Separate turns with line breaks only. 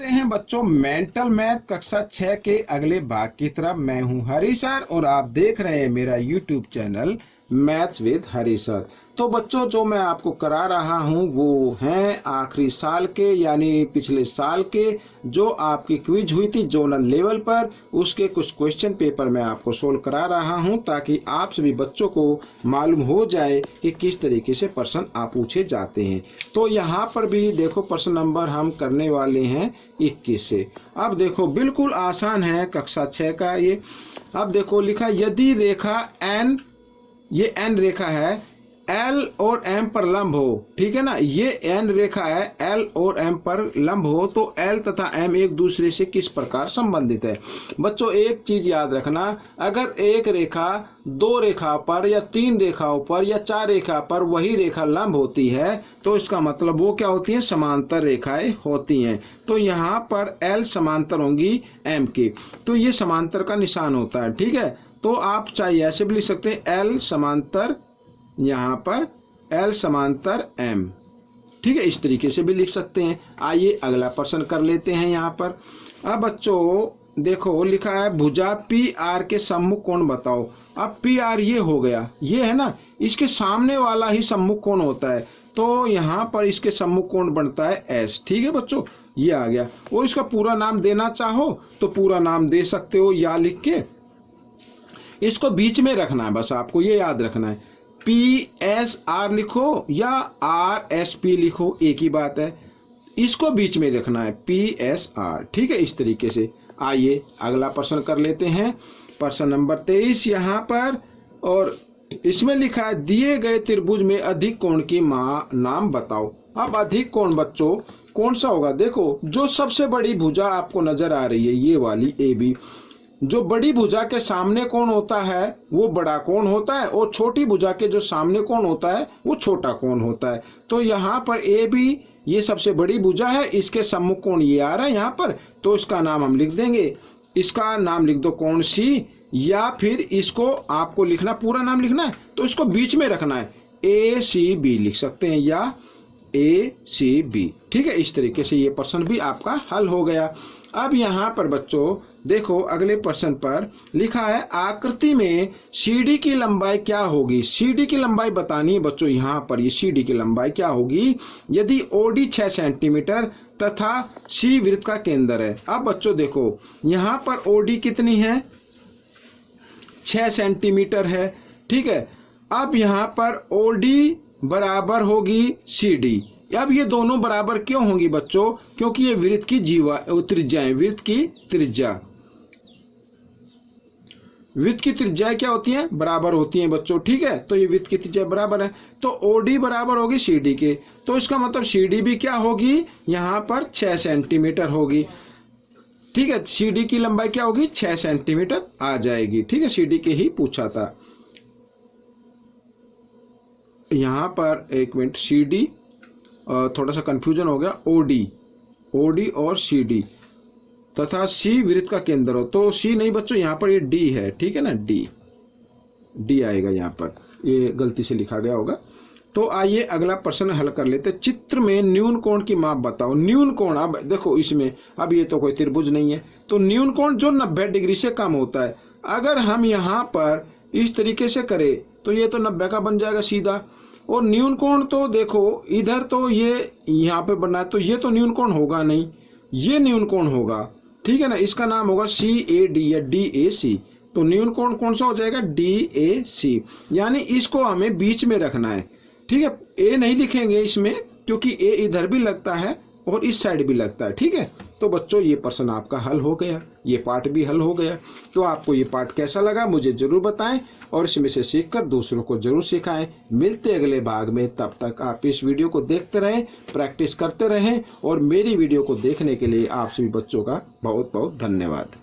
देखते हैं बच्चों मेंटल मैथ कक्षा 6 के अगले भाग की तरफ। मैं हूं हरी सर और आप देख रहे हैं मेरा YouTube channel maths with Hari sir. तो बच्चों जो मैं आपको करा रहा हूं वो हैं आखिरी साल के यानी पिछले साल के जो आपकी क्विज हुई थी जोनल लेवल पर, उसके कुछ क्वेश्चन पेपर मैं आपको सोल्व करा रहा हूं ताकि आप सभी बच्चों को मालूम हो जाए कि किस तरीके से प्रश्न आप पूछे जाते हैं। तो यहाँ पर भी देखो प्रश्न नंबर हम करने वाले हैं 21 से। अब देखो बिल्कुल आसान है कक्षा 6 का ये। अब देखो लिखा यदि रेखा एन, ये एन रेखा है, एल और एम पर लंब हो, ठीक है ना, ये एन रेखा है, एल और एम पर लंब हो तो एल तथा एम एक दूसरे से किस प्रकार संबंधित है। बच्चों एक चीज याद रखना, अगर एक रेखा दो रेखा पर या तीन रेखाओं पर या चार रेखा पर वही रेखा लंब होती है तो इसका मतलब वो क्या होती है, समांतर रेखाएं होती हैं। तो यहाँ पर एल समांतर होंगी एम की, तो ये समांतर का निशान होता है, ठीक है। तो आप चाहे ऐसे भी लिख सकते हैं एल समांतर, यहाँ पर एल समांतर एम, ठीक है, इस तरीके से भी लिख सकते हैं। आइए अगला प्रश्न कर लेते हैं यहाँ पर। अब बच्चों देखो लिखा है भुजा पी आर के सम्मुख कोण बताओ। अब पी आर ये हो गया, ये है ना, इसके सामने वाला ही सम्मुख कोण होता है तो यहाँ पर इसके सम्मुख कोण बनता है एस, ठीक है बच्चों, ये आ गया। वो इसका पूरा नाम देना चाहो तो पूरा नाम दे सकते हो या लिख के, इसको बीच में रखना है, बस आपको ये याद रखना है। पी एस आर लिखो या आर एस पी लिखो, एक ही बात है, इसको बीच में रखना है पी एस आर, ठीक है, इस तरीके से। आइए अगला प्रश्न कर लेते हैं, प्रश्न नंबर 23 यहाँ पर, और इसमें लिखा है दिए गए त्रिभुज में अधिक कोण की नाम बताओ। अब अधिक कोण बच्चों कौन सा होगा, देखो जो सबसे बड़ी भुजा आपको नजर आ रही है ये वाली ए बी, जो बड़ी भुजा के सामने कोण होता है वो बड़ा कोण होता है और छोटी भुजा के जो सामने कोण होता है वो छोटा कोण होता है। तो यहाँ पर ए बी ये सबसे बड़ी भुजा है, इसके सम्मुख कोण ये आ रहा है यहाँ पर, तो इसका नाम हम लिख देंगे, इसका नाम लिख दो कोण सी, या फिर इसको आपको लिखना पूरा नाम लिखना है तो इसको बीच में रखना है ए सी बी लिख सकते हैं या ए सी बी, ठीक है, इस तरीके से ये प्रश्न भी आपका हल हो गया। अब यहाँ पर बच्चों देखो अगले प्रश्न पर लिखा है आकृति में सीडी की लंबाई क्या होगी। सीडी की लंबाई बतानी है बच्चों, यहाँ पर ये सीडी की लंबाई क्या होगी यदि ओडी 6 सेंटीमीटर तथा सी वृत्त का केंद्र है। अब बच्चों देखो यहाँ पर ओडी कितनी है, 6 सेंटीमीटर है, ठीक है। अब यहाँ पर ओडी बराबर होगी सी डी। अब ये दोनों बराबर क्यों होंगी बच्चों, क्योंकि ये वृत्त की त्रिज्या है, वृत्त की त्रिज्या, वृत्त की त्रिज्या क्या होती है, बराबर होती है बच्चों, ठीक है। तो ये वृत्त की त्रिज्या बराबर है तो ओडी बराबर होगी सीडी के, तो इसका मतलब सीडी भी क्या होगी यहाँ पर 6 सेंटीमीटर होगी, ठीक है। सीडी की लंबाई क्या होगी 6 सेंटीमीटर आ जाएगी, ठीक है, सीडी के ही पूछा था। यहाँ पर एक मिनट, सी डी थोड़ा सा कंफ्यूजन हो गया, ओडी, ओडी और सी डी तथा सी वृत्त का केंद्र हो, तो सी नहीं बच्चों यहाँ पर ये डी है, ठीक है ना, डी, डी आएगा यहाँ पर, ये गलती से लिखा गया होगा। तो आइए अगला प्रश्न हल कर लेते। चित्र में न्यून कोण की माप बताओ। न्यून कोण, अब देखो इसमें, अब ये तो कोई त्रिभुज नहीं है तो न्यून कोण जो 90 डिग्री से कम होता है, अगर हम यहाँ पर इस तरीके से करें तो ये तो 90 का बन जाएगा सीधा, और न्यून कोण तो देखो इधर तो ये यहाँ पे बना है तो ये तो न्यून कोण होगा नहीं, ये न्यून कोण होगा, ठीक है ना, इसका नाम होगा सी ए डी या डी ए सी। तो न्यून कोण कौन सा हो जाएगा, डी ए सी, यानी इसको हमें बीच में रखना है, ठीक है। ए नहीं लिखेंगे इसमें क्योंकि ए इधर भी लगता है और इस साइड भी लगता है, ठीक है। तो बच्चों ये प्रश्न आपका हल हो गया, ये पार्ट भी हल हो गया। तो आपको ये पार्ट कैसा लगा मुझे जरूर बताएं और इसमें से सीखकर दूसरों को जरूर सिखाएं। मिलते अगले भाग में, तब तक आप इस वीडियो को देखते रहें, प्रैक्टिस करते रहें और मेरी वीडियो को देखने के लिए आप सभी बच्चों का बहुत बहुत धन्यवाद।